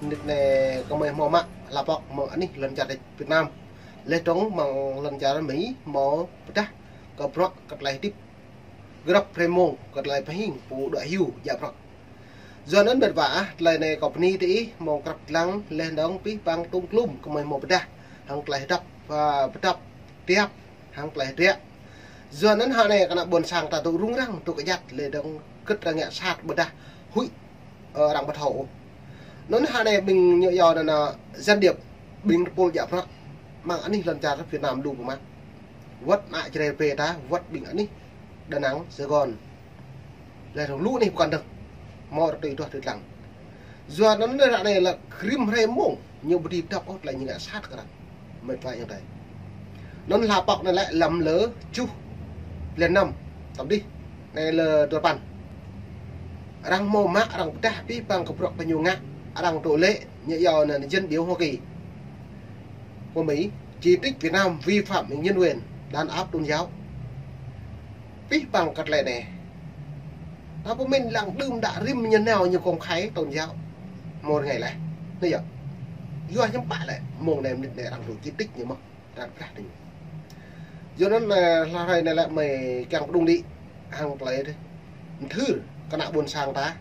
nít này có mấy mò mạ là bọc mà anh lần chặt Việt Nam lấy trống bằng lần chặt Mỹ mò ta có bọc cắt lại tiếp grab premo cắt lại phải hình phụ đại hưu dạ bọc giờ nó bật vả lại này company thì mò cắt lăng lên đóng phí bằng tung lum có mấy mò ta hàng lại đập và đập tiếp hàng lại tiếp giờ nó hà này cái buồn sang ta tụ rung răng tụ cái giặt lên đóng cất ra nhẹ sạt bật ta hụi đằng bật hậu nó hà này mình nhựa giò là dân điệp bình pol dạ đó mang anh lần trà Việt Nam đủ mà vất lại chơi về ta vất bình anh Đà Nẵng Sài Gòn là thằng lũ này còn được mò tùy thuộc từ lằng giờ nó này là krim hay mông nhiều body tập ốt lại như là sát cả mệt phải như thế nó là bọc này lại lầm lỡ chu lên năm tầm đi này làตัวปั่น răng mồm mạ răng ta bí bằng cặp rọc bao nhiêu ngã răng tổ lệ nhẹ giò là dân biểu Hoa Kỳ của Mỹ chỉ trích Việt Nam vi phạm nhân quyền đàn áp tôn giáo bí bằng cặp lệ này nó của mình lặng đơm đã rim nhân nào như con khái tôn giáo một ngày lại bây giờ do nhóm bạn lại mồm này răng tổ chỉ trích như mà răng ra đi do nó là này lại mày càng đung đi hàng lấy đấy thứ cái nào buồn sang ta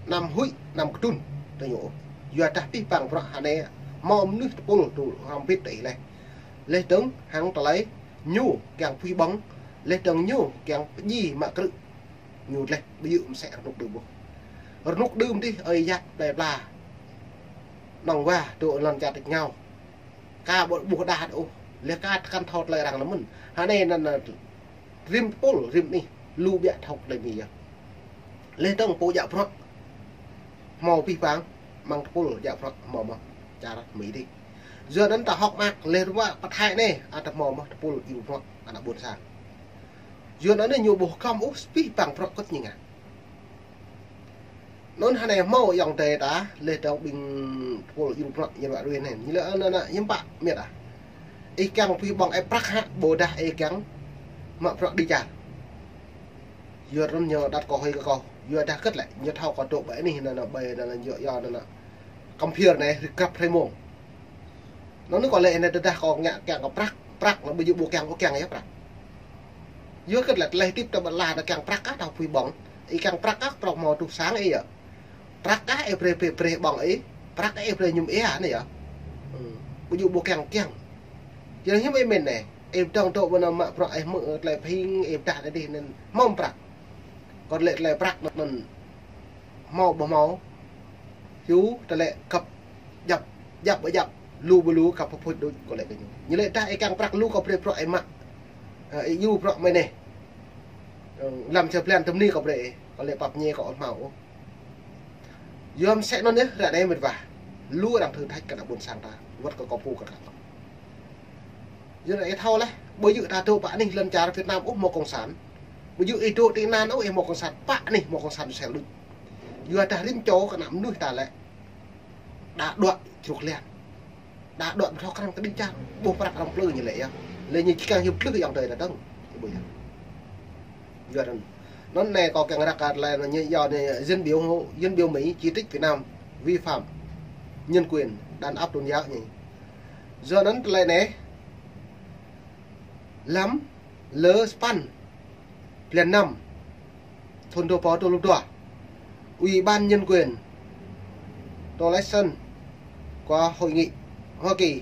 nằm hụi nằm tun tôi nhổ giờ ta đi bằng vợ hà này mom nước pol tụ hàng biết đấy này lấy trứng hàng ta lấy nhu càng phi bóng lấy trứng nhu càng gì mà cự nhu lên bây giờ sẽ nục được buộc nục đơm đi ơi giặt đẹp là nòng qua tụ lần chặt được nhau ca bọn buộc đà đâu lấy ca căn thọt lại rằng là mình hà này là rim pol rim đi lưu biện học để gì lên trong phố dạo phật màu pi vàng mang phố dạo phật màu mà trả Mỹ đi giờ đến ta học mạc lên qua bắt hai này tập màu mà phố dạo phật là buồn sang giờ nó nhiều bộ com úp pi vàng phật có gì à nó hai này màu dòng tề đã lên trong bình phố dạo phật như vậy này như là những bạn miệt à ấy càng phi bằng ấy prắc hạ bồ đà ấy càng mà phật đi chả giờ nó nhờ đặt có hơi có giờ đã cất lại nhớ thao có độ bẫy này là bề là nhựa do là computer này gặp thêm mồm nó còn lệ này ta còn nhẹ càng có prac nó bây giờ bộ càng có càng ấy prac giờ cất lại lấy tiếp cho bạn là càng prac á thao phi bóng ý càng prac á trong màu trục sáng ấy à prac á em pre bóng ấy prac em pre nhung ấy à này à bây giờ bộ càng giờ như mấy mình này em trong độ bên nào mà prac em mở lại phim em trả lại đi nên mong prac còn lệ lại prac mình màu bỏ máu chú ta lệ cặp dập lu bulu cặp phun đôi còn lệ cái như lệ ta ai càng prac lu có pre pro em mà yu pro mày này làm cho plan tâm ni có lệ còn lệ bập nhẹ có màu dòm sẽ nó nhé là đây mình vào lu đang thử thách cả buồn sang ta vất có pu cả giờ này thao đấy bây giờ ta tô bạn đi lần trả Việt Nam úp một cộng sản bây giờ itu thì nan ốc em một con sạt bạ này một con sạt xẻo đứt vừa ta lên chỗ cái nắm nuôi ta lại đã đoạn chuột liền đã đoạn cho cái đinh trang buộc bạc lòng lư như vậy lên như càng nhiều lư dòng đời là đông bây giờ nó này có càng đặc biệt là như giờ này dân biểu Mỹ chỉ trích Việt Nam vi phạm nhân quyền đàn áp tôn giáo nhỉ giờ nó lại này lắm lỡ span lần 5 thôn đô phó tô lục đỏ Ủy ban nhân quyền Toleson qua hội nghị Hoa Kỳ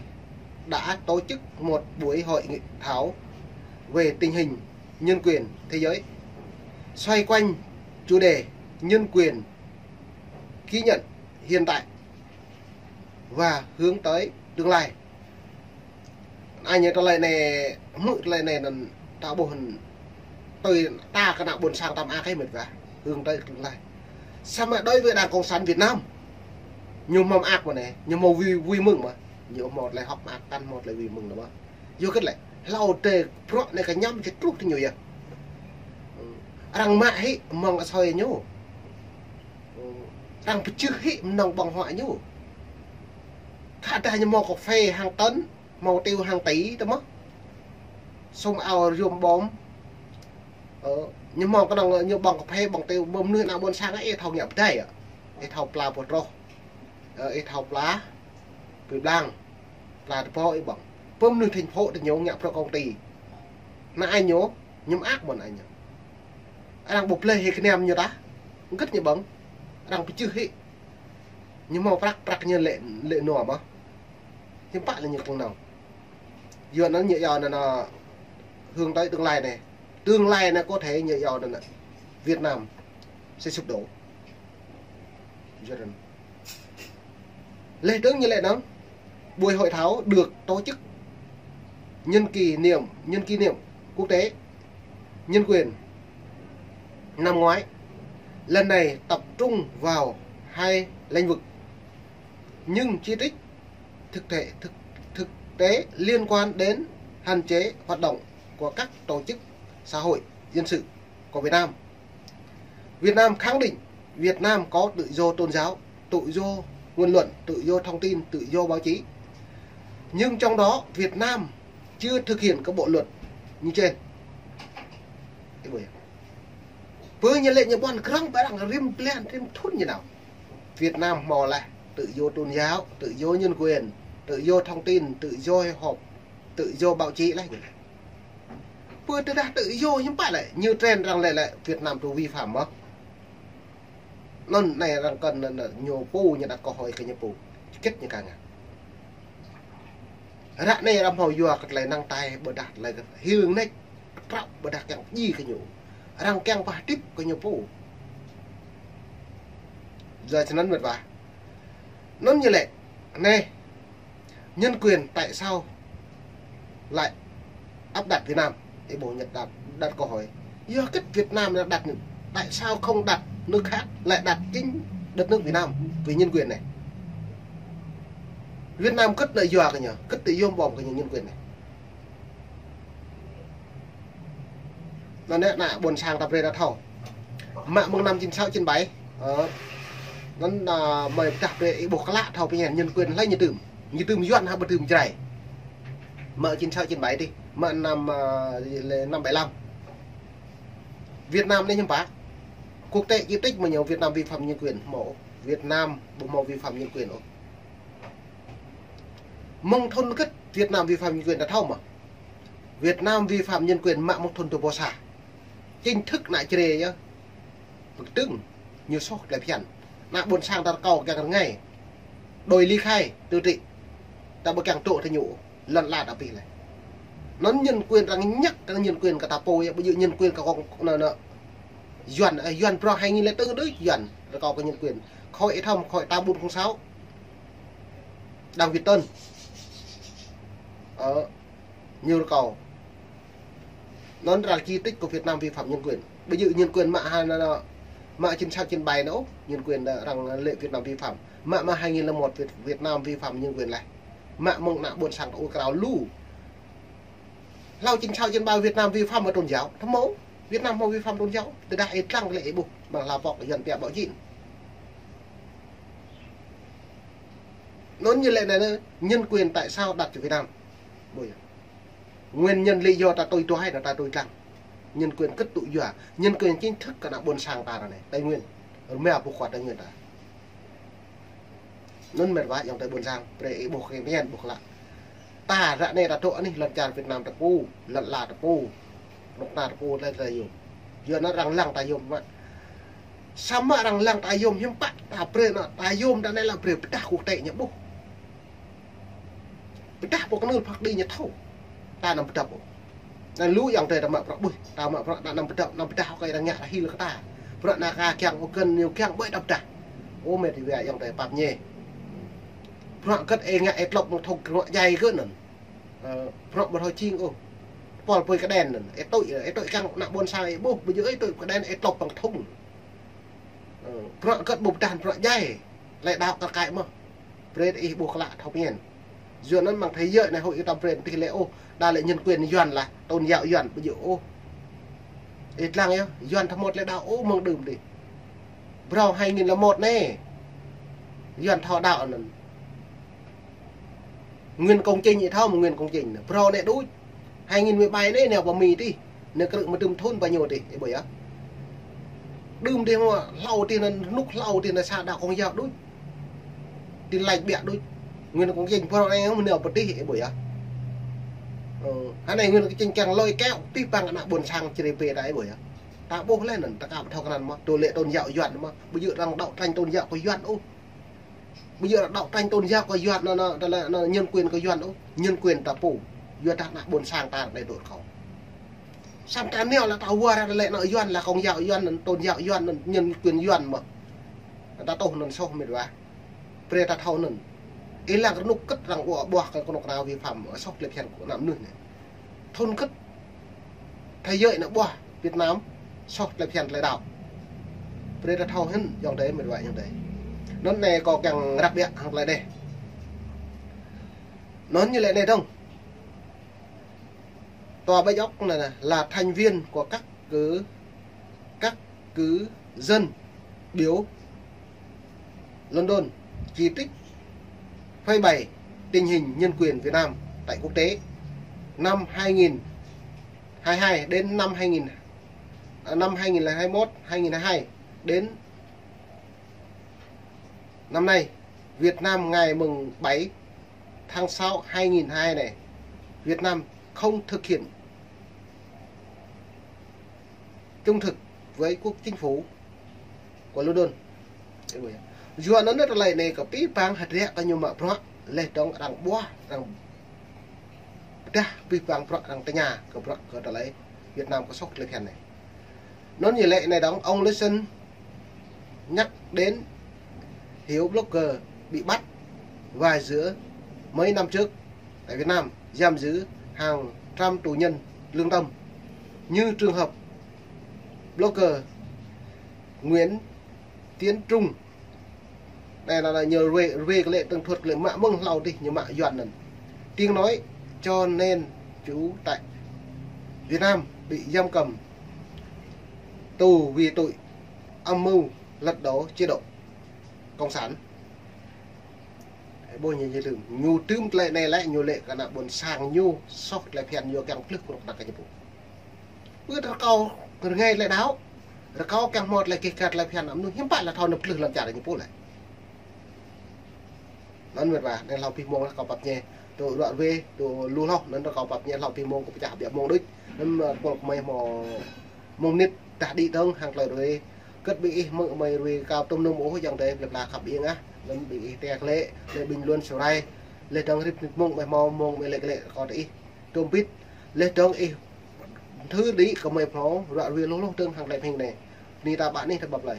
đã tổ chức một buổi hội nghị thảo về tình hình nhân quyền thế giới xoay quanh chủ đề nhân quyền ghi nhận hiện tại và hướng tới tương lai. Ai nhớ trong lời này mượn lời này là tạo bộ hình tôi ta cái nào buồn sang tam a cái mệt và hướng tới tương lai. Sao mà đối với Đảng Cộng sản Việt Nam nhiều mầm ác mà này, nhiều màu vui mừng mà, nhiều một lại học ác tan một lại vui mừng đúng không? Vô cái lại lau tê pro này cả nhắm cái trúc thì nhiều vậy. Rằng mãi ấy mong là soi nhú, rằng chưa hị nòng bằng họa nhú. Thà ta như màu cà phê hàng tấn, màu tiêu hàng tỷ đó mất. Xong ao dùng bom, nhưng mong cái đồng như bằng cà phê bằng tiêu bom nước nào buôn sang ấy thầu nhập đây à, thầu plau bột rô. ấy thọc lá bị blang là po ấy bằng pom nương thành phố thì nhớ nhạc pro công ty na ai nhớ nhưng ác bọn anh đang bục lê hay cái nem như ta rất như bóng đang bị chưa hệ nhưng mà bạc như lệ nọ mà nhưng bạn là những con nào giờ nó nhẹ nhàng là nó hướng tới tương lai này có thể nhẹ nhàng là Việt Nam sẽ sụp đổ lễ tướng như lệ đó buổi hội thảo được tổ chức nhân kỷ niệm quốc tế nhân quyền năm ngoái. Lần này tập trung vào 2 lĩnh vực nhưng chi tiết thực tế liên quan đến hạn chế hoạt động của các tổ chức xã hội dân sự của Việt Nam. Việt Nam khẳng định Việt Nam có tự do tôn giáo, tự do ngôn luận, tự do thông tin, tự do báo chí. Nhưng trong đó Việt Nam chưa thực hiện các bộ luật như trên. Với nhân lệ nhà bọn khăn bà đang riêng plan thêm thốt như nào. Việt Nam mò lại tự do tôn giáo, tự do nhân quyền, tự do thông tin, tự do họp, tự do báo chí lại. Vừa từ đã tự do nhưng phải lại như trend rằng lại Việt Nam tôi vi phạm mà. Nó này rằng cần là nhiều bù như đã có hỏi cái nhiều bù kết như càng rạ này làm hồi vừa lại năng tay bờ đạt lại hướng này trạo bờ đạt càng gì cái nhiều rằng càng và tiếp cái nhiều bù giờ cho nó mệt vả nó như lệ nè nhân quyền tại sao lại áp đặt Việt Nam để bộ Nhật đặt câu hỏi do kết Việt Nam là đặt tại sao không đặt nước khác lại đặt chính đất nước Việt Nam về nhân quyền này. Việt Nam cất lợi dọa cái nhờ cất tự do bom cái nhân quyền này nó nè nạ buồn sang tập ra thầu mạng mừng năm 9697 nó là mời tập về bộ lạ thầu bây giờ nhân quyền lấy như tùm doan hay bật tùm chảy mở 9697 đi mở năm 575 Việt Nam đây nhầm bác quốc tế di tích mà nhiều Việt Nam vi phạm nhân quyền mẫu Việt Nam bộ mẫu vi phạm nhân quyền rồi mong thôn kết Việt Nam vi phạm nhân quyền đã thâu mà Việt Nam vi phạm nhân quyền mạng mong thôn tổ bò xả chính thức lại chơi nhá bực tưng nhiều sốt lại phiền nạ buồn sang ta cầu càng ngày đôi ly khai tư trị ta bữa càng trộn thì nhủ lần là đã bị này nó nhân quyền rằng nhắc cái nhân quyền cả ta pôi bây giờ nhân quyền cả con nợ doan pro 2004 đấy doan rồi có cái nhân quyền khỏi thông khỏi ta 406 Đảng Việt Tân như cầu nó là chi tiết của Việt Nam vi phạm nhân quyền bây giờ nhân quyền mạ trên sao trên bài nữa nhân quyền rằng lệ Việt Nam vi phạm mạ 2001 Việt Nam vi phạm nhân quyền này mạ mong nạ buồn sang ôi cáo lưu lao trên sao trên bài Việt Nam vi phạm ở tôn giáo thấm mẫu Việt Nam không vi phạm tôn giáo từ đại trăng lệ buộc mà là vọng dần bẹ bảo nhịn nó như lệ này nữa nhân quyền tại sao đặt cho Việt Nam nguyên nhân lý do ta tôi hay là ta tôi trăng nhân quyền cất tụ dọa nhân quyền chính thức cả đã buồn sang ta rồi này Tây Nguyên ở mẹ buộc khoản Tây Nguyên ta nó mệt vãi dòng Tây buồn sang để buộc cái men buộc lại ta ra này là chỗ này lần tràn Việt Nam ta pu lần là ta pu lúc ta pu đây là dùng giờ nó rằng lăng ta dùng mà sao mà rằng lăng ta dùng nhưng bạn ta pre nó ta dùng đã này là pre ta cuộc tệ nhỉ bu ta buộc cái nơi phát đi nhỉ thâu ta nằm tập nên lũ dòng trời ta mở bụi ta mở đã nằm tập cái đang nhặt là hi là ta bữa na ca kẹng một cân nhiều kẹng bơi đập trả ô mệt thì về dòng trời bạp nhẹ bữa cất e ngại lộc một thùng loại dày cơ nè bữa một hồi chiên ô bỏ bơi cái đèn nè tội căng nặng buồn sai bố bây giờ tội cái đèn lộc bằng thùng bữa cất bụng tràn bữa dày lại đào cả cái mà bơi đi buộc lại thâu miền giờ nó bằng thấy dợi này hội tập bơi thì lẽ ô đa lệ nhân quyền doan là tôn giáo doan bây giờ ô ít lăng nhá doan thằng một lại đạo ô mong đừng đi bro 2001 nè doan thọ đạo nè nguyên công trình vậy thôi mà nguyên công trình pro này đối 2017 đấy nèo vào mì đi nè cái mà đừng thôn bao nhiêu đi để bởi á đừng đi mà lau tiền là lúc lau tiền là xa đạo không giao đối tin lạnh bịa đôi nguyên là cũng dành pro này không nửa một tí buổi á anh này nguyên là cái chân càng lôi kéo tí bằng nặng buồn sang trên về đấy buổi á ta bố lên là ta cảm theo cái mà tôi lệ tôn dạo doạn mà bây giờ đang đậu tranh tôn dạo có doạn ô bây giờ đậu tranh tôn dạo có doạn nó nhân quyền có doạn ô nhân quyền ta phủ doạn ta nặng buồn sang ta để đổi khẩu xong ta neo là tao vua ra lệ nội doạn là không dạo doạn tôn dạo doạn nhân quyền doạn mà ta tổ nó sâu mệt quá pre ta thâu nần ý là cái nút cất rằng của bò cái con nào vi phạm ở sóc lệ hiện của nằm nước này thôn cất thầy dậy nó bò Việt Nam sóc lệ hiện lại đảo pre ta thâu hết dòng đấy mệt vậy như đấy nó này có càng đặc biệt hoặc lại đây nó như lại này không tòa bãi dốc này là thành viên của các cứ dân biểu London chỉ trích phơi bày tình hình nhân quyền Việt Nam tại quốc tế năm 2022 đến năm 2021 2022 đến năm nay Việt Nam ngày mùng 7 tháng 6 2022 này Việt Nam không thực hiện trung thực với quốc chính phủ của London. Dù nó rất là này có bí bang hạt rẻ có nhiều mà pro lên trong đằng búa đằng đa bí bang pro đằng tây nhà có pro có lấy Việt Nam có sốc lên thèn này nó như lệ này đóng ông Listen nhắc đến Hiếu blogger bị bắt vài giữa mấy năm trước tại Việt Nam giam giữ hàng trăm tù nhân lương tâm như trường hợp blogger Nguyễn Tiến Trung đây là nhờ về cái lệ tường thuật lệ mạ mông lau đi như mạ doạn lần tiếng nói cho nên chú tại Việt Nam bị giam cầm tù vì tội âm mưu lật đổ chế độ cộng sản bôi như thường nhu tươm lệ này lại nhu lệ cả buồn sang nhu sóc lại phèn nhu càng lực của đặc cái vụ bữa đó câu ngay lại đáo rồi câu càng một lại kịch cạt lại phèn ấm nu hiếm phải là thò nộp lực làm trả được như bố lại nó mệt và nên làm phim mông nó bập nhẹ tôi đoạn về tôi lưu lâu nên nó bập nhẹ làm phim mông cũng chả đẹp mông đấy nên mà cuộc mày mông nít đã đi đông hàng lời rồi cất bị mày rồi cao tôm nông ố dòng đấy việc làขับ yên á nên bị tẹt lệ để bình luận sau đây lệ trong rip mông mày mông mày lệ còn đi tôm bít lệ trong thứ đi của mày phó đoạn về lúc tương hàng lại hình này đi ta bạn đi thật bập lại